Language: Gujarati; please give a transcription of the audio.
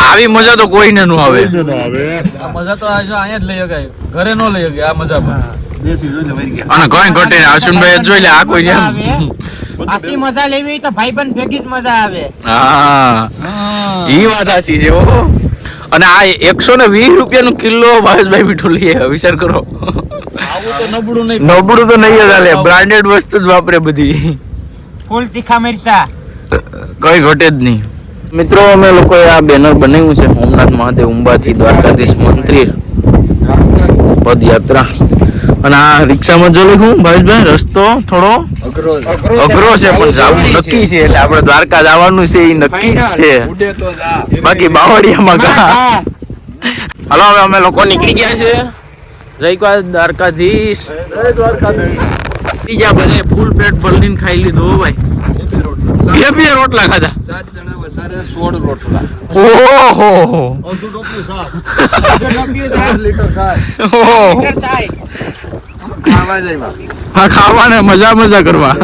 આવી મજા તો કોઈને ન આવે. મજા તો આ જો અહીંયા જ લઈ શકાય, ઘરે ન લઈ શકાય આ મજા પણ. અને કઈ ઘટે ને અશ્વિનભાઈ જોઈ લે આ કોઈ જેમ આસી મજા લેવી તો ભાઈ પણ ભેગી જ મજા આવે. હા ઈ વાત સાચી છે હો. અને આ 120 રૂપિયાનો કિલો ભાવેશભાઈ મીઠું લઈએ, વિચાર કરો. આવું તો નબળું નહીં, નબળું તો નહીં જ હાલે, બ્રાન્ડેડ વસ્તુ જ વાપરે બધી. ફૂલ તીખા મિરચા કઈ ઘટે જ નહીં. મિત્રો અમે લોકોએ આ બેનર બનાવ્યું છે સોમનાથ મહાદેવ ઉંબાથી દ્વારકાધીશ મંદિર પદયાત્રા. અને આ રિક્ષામાં જો લખું ભાવેશભાઈ રસ્તો થોડો અઘરો છે પણ જવું નક્કી છે, એટલે આપણે દ્વારકા જવાનું છે એ નક્કી જ છે. બાકી બાવળિયામાં ગા. હાલો હવે અમે લોકો નીકળી ગયા છે. જય દ્વારકાધીશ. બીજા બધે ફૂલ પેટ ભરીને ખાઈ લીધું હો ભાઈ. બે રોટલા ખાધા. 7 જણા વસારે 16 રોટલા. ઓહો અડધું ટોપલું શાક. 4 લીટર શાક. ઓહો ચાય ખાવા જાય. હા ખાવાને મજા કરવા.